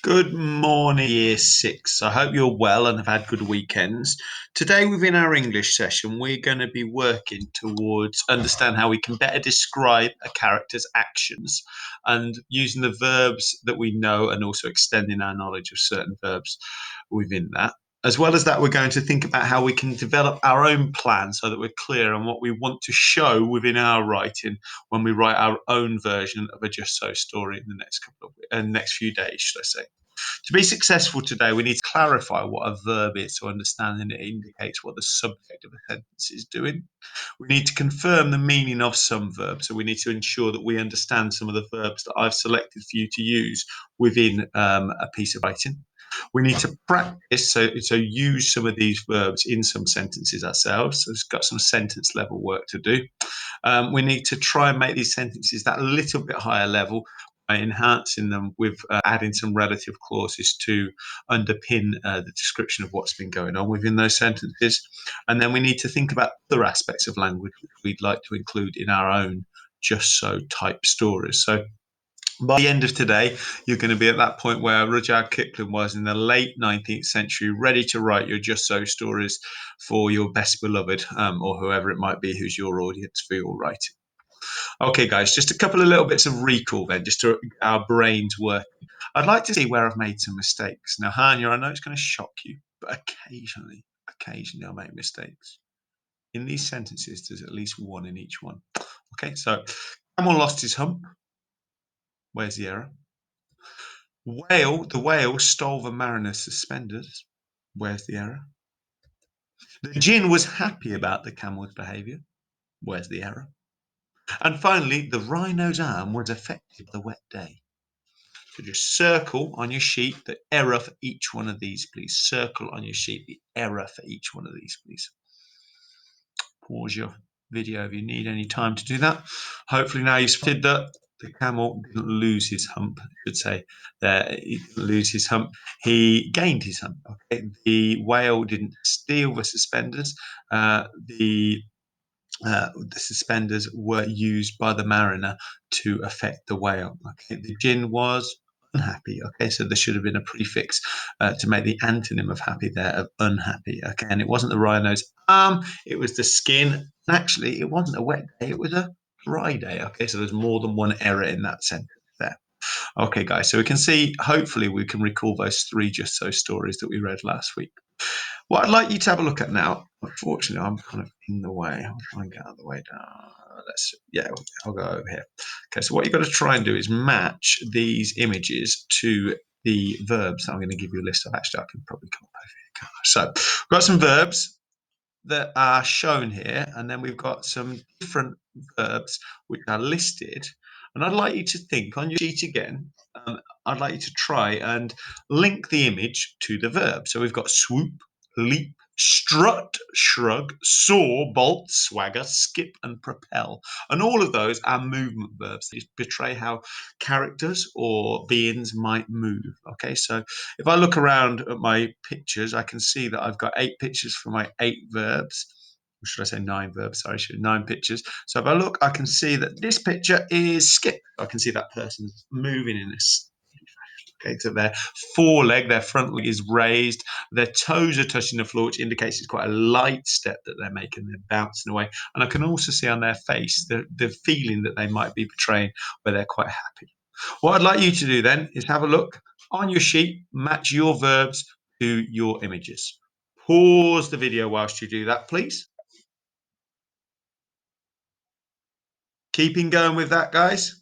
Good morning, Year 6. I hope you're well and have had good weekends. Today, within our English session, we're going to be working towards understand how we can better describe a character's actions and using the verbs that we know and also extending our knowledge of certain verbs within that. As well as that, we're going to think about how we can develop our own plan so that we're clear on what we want to show within our writing when we write our own version of a Just So story in the next few days, should I say. To be successful today, we need to clarify what a verb is so understanding it indicates what the subject of a sentence is doing. We need to confirm the meaning of some verbs, so we need to ensure that we understand some of the verbs that I've selected for you to use within a piece of writing. We need to practice, so use some of these verbs in some sentences ourselves. So it's got some sentence level work to do. We need to try and make these sentences that little bit higher level by enhancing them with adding some relative clauses to underpin the description of what's been going on within those sentences. And then we need to think about other aspects of language which we'd like to include in our own just so type stories. So by the end of today, you're going to be at that point where Rudyard Kipling was in the late 19th century, ready to write your just so stories for your best beloved or whoever it might be who's your audience for your writing. Okay, guys, just a couple of little bits of recall then, just to our brains working. I'd like to see where I've made some mistakes. Now, Hanya, I know it's going to shock you, but occasionally I'll make mistakes. In these sentences, there's at least one in each one. Okay, so Camel lost his hump. Where's the error? The whale stole the mariner's suspenders. Where's the error? The gin was happy about the camel's behavior. Where's the error? And finally, the rhino's arm was affected by the wet day. So just circle on your sheet the error for each one of these, please. Circle on your sheet the error for each one of these, please. Pause your video if you need any time to do that. Hopefully now you've spotted that the camel didn't lose his hump, I should say. He didn't lose his hump. He gained his hump. Okay. The whale didn't steal the suspenders. The suspenders were used by the mariner to affect the whale. Okay, the gin was unhappy. Okay, so there should have been a prefix to make the antonym of happy there of unhappy. Okay, and it wasn't the rhino's arm; it was the skin. And actually, it wasn't a wet day; it was a dry day. Okay, so there's more than one error in that sentence there. Okay, guys, so we can see. Hopefully, we can recall those three just so stories that we read last week. What I'd like you to have a look at now, unfortunately, I'm kind of in the way. I'll try and get out of the way down. I'll go over here. Okay, so what you've got to try and do is match these images to the verbs. I'm going to give you a list of. Actually, I can probably come up over here. So we've got some verbs that are shown here, and then we've got some different verbs which are listed. And I'd like you to think on your sheet again. I'd like you to try and link the image to the verb. So we've got swoop, leap, strut, shrug, soar, bolt, swagger, skip, and propel. And all of those are movement verbs. These portray how characters or beings might move. Okay, so if I look around at my pictures, I can see that I've got 8 pictures for my 8 verbs. Or should I say 9 verbs? Sorry, 9 pictures. So if I look, I can see that this picture is skip. I can see that person's moving in this. Okay, so their foreleg, their front leg is raised, their toes are touching the floor, which indicates it's quite a light step that they're making. They're bouncing away. And I can also see on their face the feeling that they might be portraying where they're quite happy. What I'd like you to do then is have a look on your sheet, match your verbs to your images. Pause the video whilst you do that, please. Keeping going with that, guys.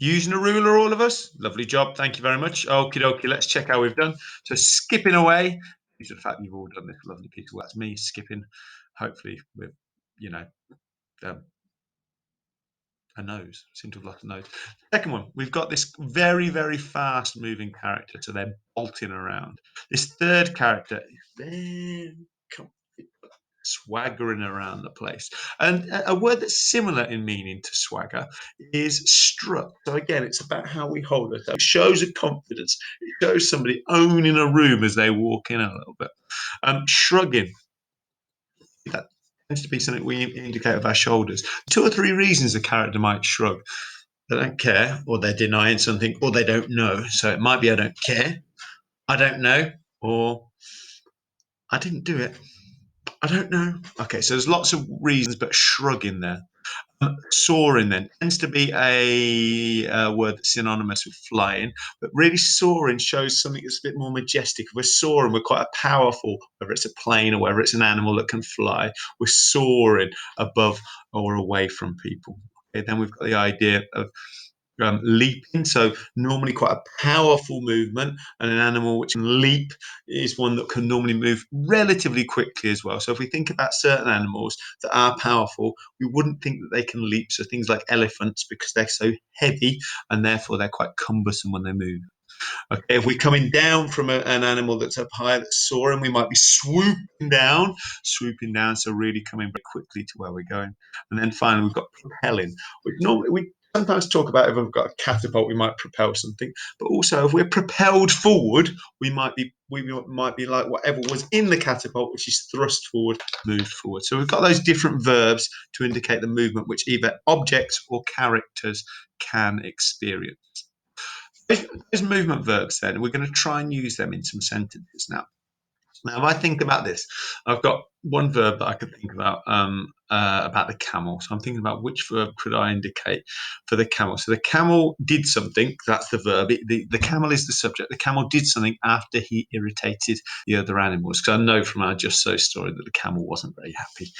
Using a ruler, all of us. Lovely job. Thank you very much. Okie dokie. Let's check how we've done. So skipping away. Due to the fact you've all done this lovely piece of work. That's me skipping, hopefully with, a nose. Seem to have lost a nose. Second one, we've got this very, very fast moving character. So they're bolting around. This third character is very swaggering around the place. And a word that's similar in meaning to swagger is strut. So again, it's about how we hold it. It shows a confidence. It shows somebody owning a room as they walk in a little bit. Shrugging. That tends to be something we indicate with our shoulders. 2 or 3 reasons a character might shrug. They don't care, or they're denying something, or they don't know. So it might be I don't care, I don't know, or I didn't do it. I don't know. Okay, so there's lots of reasons, but shrug in there. Soaring then tends to be a word that's synonymous with flying, but really soaring shows something that's a bit more majestic. If we're soaring, we're quite a powerful, whether it's a plane or whether it's an animal that can fly, we're soaring above or away from people. Okay, then we've got the idea of leaping. So normally quite a powerful movement, and an animal which can leap is one that can normally move relatively quickly as well. So if we think about certain animals that are powerful, we wouldn't think that they can leap. So things like elephants, because they're so heavy and therefore they're quite cumbersome when they move. Okay, if we're coming down from an animal that's up high, that's soaring, we might be swooping down, so really coming very quickly to where we're going. And then finally, we've got propelling. We sometimes talk about if we've got a catapult, we might propel something, but also if we're propelled forward, we might be like whatever was in the catapult, which is thrust forward, moved forward. So we've got those different verbs to indicate the movement which either objects or characters can experience. Those movement verbs, then, we're going to try and use them in some sentences now. Now, if I think about this, I've got one verb that I could think about the camel. So I'm thinking about which verb could I indicate for the camel. So the camel did something. That's the verb. The camel is the subject. The camel did something after he irritated the other animals. Because I know from our Just So story that the camel wasn't very happy.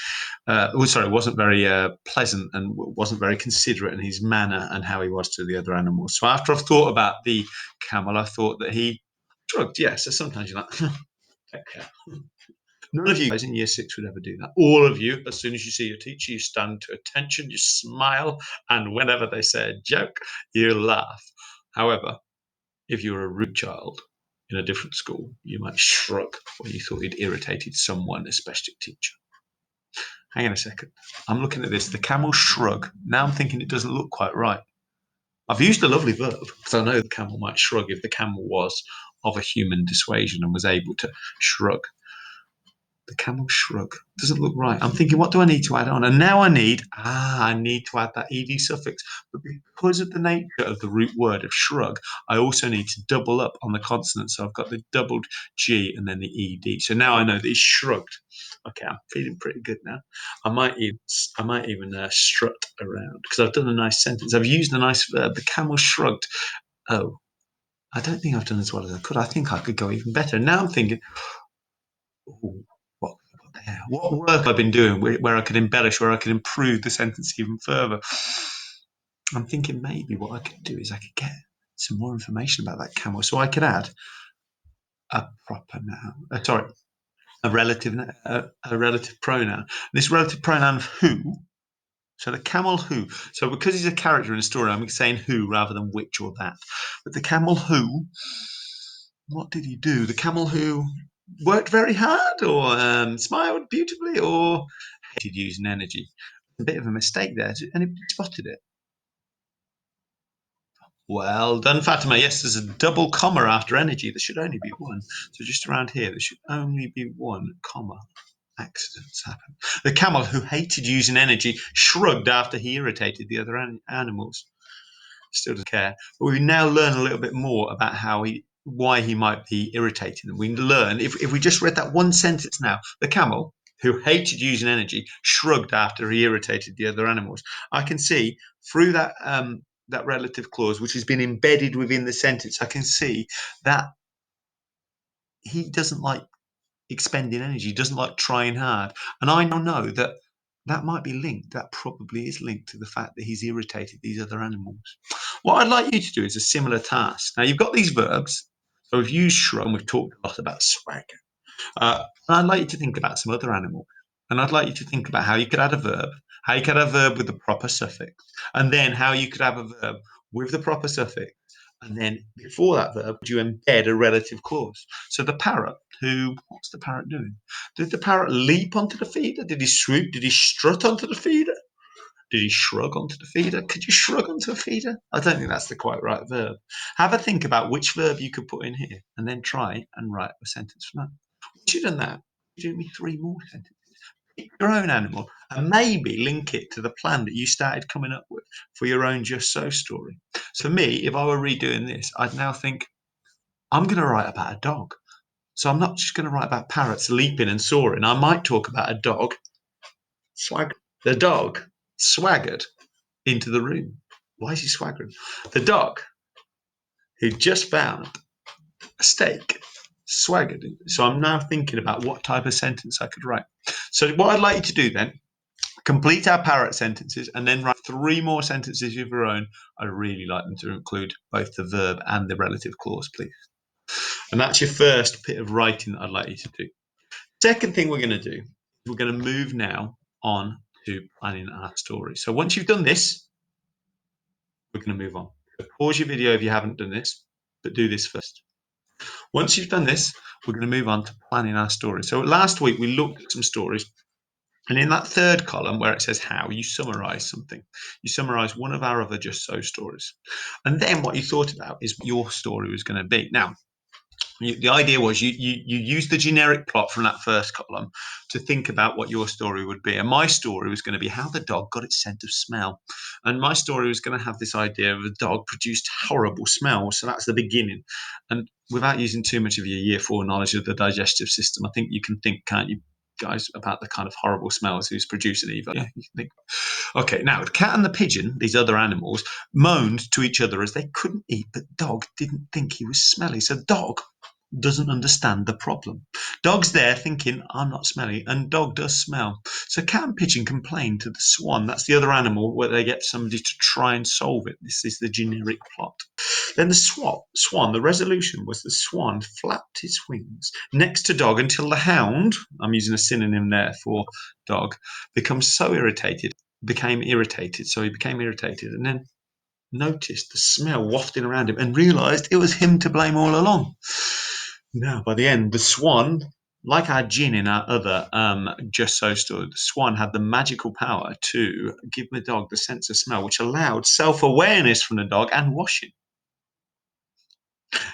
Wasn't very pleasant and wasn't very considerate in his manner and how he was to the other animals. So after I've thought about the camel, I thought that he shrugged. Yeah, so sometimes you're like, okay. None of you guys in year 6 would ever do that. All of you, as soon as you see your teacher, you stand to attention, you smile, and whenever they say a joke, you laugh. However, if you're a rude child in a different school, you might shrug when you thought you'd irritated someone, especially a teacher. Hang on a second. I'm looking at this. The camel shrug. Now I'm thinking it doesn't look quite right. I've used a lovely verb because I know the camel might shrug if the camel was of a human dissuasion and was able to shrug. The camel shrug doesn't look right. I'm thinking, what do I need to add on? And now I need to add that ed suffix. But because of the nature of the root word of shrug, I also need to double up on the consonant. So I've got the doubled G and then the ed. So now I know that he's shrugged. Okay, I'm feeling pretty good now. I might even strut around because I've done a nice sentence. I've used a nice verb. The camel shrugged. Oh, I don't think I've done as well as I could. I think I could go even better. Now I'm thinking, ooh, what what work I've been doing where I could embellish, where I could improve the sentence even further. I'm thinking maybe what I could do is I could get some more information about that camel, so I could add a proper noun. Sorry, a relative pronoun. This relative pronoun of who. So the camel who. So because he's a character in a story, I'm saying who rather than which or that. But the camel who. What did he do? The camel who worked very hard, or smiled beautifully, or hated using energy. A bit of a mistake there. Anybody spotted it? Well done, Fatima. Yes, there's a double comma after energy. There should only be one. So just around here, there should only be one comma. Accidents happen. The camel who hated using energy shrugged after he irritated the other animals. Still doesn't care. But we now learn a little bit more about why he might be irritating them. We learn if we just read that one sentence now, the camel who hated using energy shrugged after he irritated the other animals. I can see through that relative clause, which has been embedded within the sentence, I can see that he doesn't like expending energy, he doesn't like trying hard. And I now know that that might be linked, that probably is linked to the fact that he's irritated these other animals. What I'd like you to do is a similar task. Now, you've got these verbs. So we've used shrug, and we've talked a lot about swag. And I'd like you to think about some other animal. And I'd like you to think about how you could add a verb, how you could add a verb with the proper suffix, and then how you could have a verb with the proper suffix. And then before that verb, you embed a relative clause. So the parrot, what's the parrot doing? Did the parrot leap onto the feeder? Did he swoop? Did he strut onto the feeder? Did he shrug onto the feeder? Could you shrug onto a feeder? I don't think that's the quite right verb. Have a think about which verb you could put in here and then try and write a sentence from that. Once you've done that, you do me 3 more sentences. your own animal and maybe link it to the plan that you started coming up with for your own Just So story. So, for me, if I were redoing this, I'd now think, I'm going to write about a dog. So, I'm not just going to write about parrots leaping and soaring. I might talk about a dog. The dog swaggered into the room. Why is he swaggering? The dog who just found a steak swaggered. So I'm now thinking about what type of sentence I could write. So what I'd like you to do then, complete our parrot sentences and then write 3 more sentences of your own. I'd really like them to include both the verb and the relative clause, please. And that's your first bit of writing that I'd like you to do. Second thing we're going to do, we're going to move now on to planning our story. So once you've done this, we're going to move on. So pause your video if you haven't done this, but do this first. Once you've done this, we're going to move on to planning our story. So last week we looked at some stories, and in that third column where it says how, you summarize something. You summarize one of our other Just So stories. And then what you thought about is what your story was going to be. Now, the idea was you use the generic plot from that first column to think about what your story would be. And my story was going to be how the dog got its scent of smell. And my story was going to have this idea of the dog produced horrible smells. So that's the beginning. And without using too much of your year 4 knowledge of the digestive system, I think you can think, can't you, guys, about the kind of horrible smells who's producing either. Yeah, you can think. Okay, now the cat and the pigeon, these other animals, moaned to each other as they couldn't eat, but dog didn't think he was smelly. So dog doesn't understand the problem. Dog's there thinking, I'm not smelly, and dog does smell. So cat and pigeon complain to the swan. That's the other animal where they get somebody to try and solve it. This is the generic plot. Then the swan, the resolution was the swan flapped his wings next to dog until the hound, I'm using a synonym there for dog, became irritated, so he became irritated, and then noticed the smell wafting around him and realized it was him to blame all along. Now, by the end, the swan, like our gin in our other Just So story, the swan had the magical power to give the dog the sense of smell, which allowed self-awareness from the dog and washing.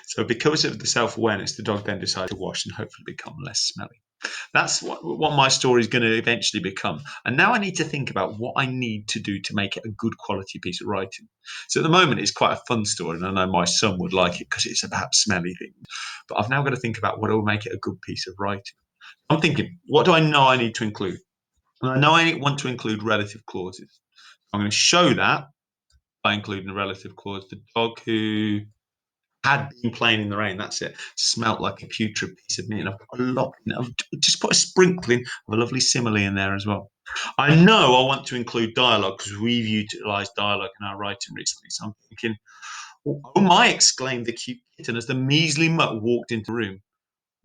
So because of the self-awareness, the dog then decided to wash and hopefully become less smelly. That's what my story is going to eventually become. And now I need to think about what I need to do to make it a good quality piece of writing. So at the moment, it's quite a fun story, and I know my son would like it because it's about smelly things. But I've now got to think about what will make it a good piece of writing. I'm thinking, what do I know I need to include? And I know I want to include relative clauses. I'm going to show that by including a relative clause. The dog who had been playing in the rain. That's it. Smelt like a putrid piece of meat. And I've put a lot in it. I've just put a sprinkling of a lovely simile in there as well. I know I want to include dialogue because we've utilised dialogue in our writing recently. So I'm thinking, oh my, exclaimed the cute kitten as the measly mutt walked into the room.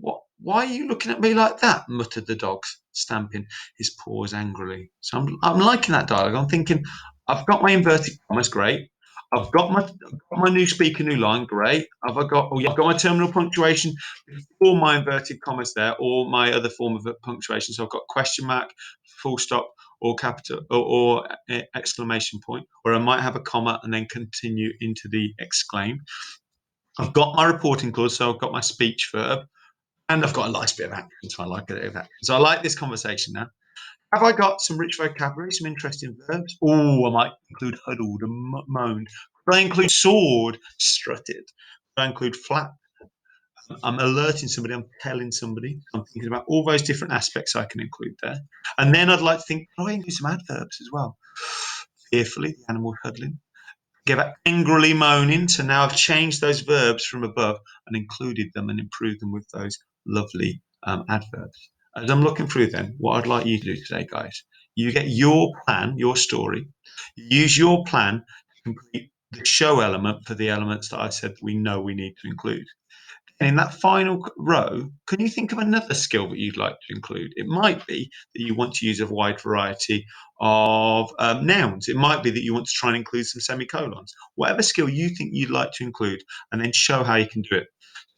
What? Why are you looking at me like that? Muttered the dog, stamping his paws angrily. So I'm liking that dialogue. I'm thinking, I've got my inverted commas, great. I've got my new speaker, new line, great. I've got my terminal punctuation before my inverted commas there, or my other form of punctuation. So I've got question mark, full stop, or capital, or exclamation point, or I might have a comma and then continue into the exclaim. I've got my reporting clause, so I've got my speech verb. And I've got a nice bit of action, so I like a bit of action. So I like this conversation now. Have I got some rich vocabulary, some interesting verbs? Oh, I might include huddled and moaned. Could I include soared, strutted? Could I include flap? I'm alerting somebody, I'm telling somebody. I'm thinking about all those different aspects I can include there. And then I'd like to think, can I include some adverbs as well? Fearfully, the animal huddling. Give it angrily moaning. So now I've changed those verbs from above and included them and improved them with those lovely adverbs. As I'm looking through then, what I'd like you to do today, guys, you get your plan, your story, use your plan to complete the show element for the elements that I said we know we need to include. And in that final row, can you think of another skill that you'd like to include? It might be that you want to use a wide variety of nouns. It might be that you want to try and include some semicolons. Whatever skill you think you'd like to include, and then show how you can do it.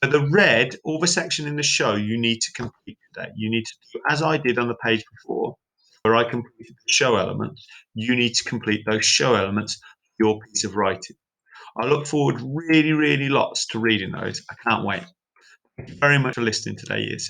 But the red, all the section in the show, you need to complete today. You need to do, as I did on the page before, where I completed the show elements, you need to complete those show elements for your piece of writing. I look forward really, really lots to reading those. I can't wait. Thank you very much for listening today, Year 6.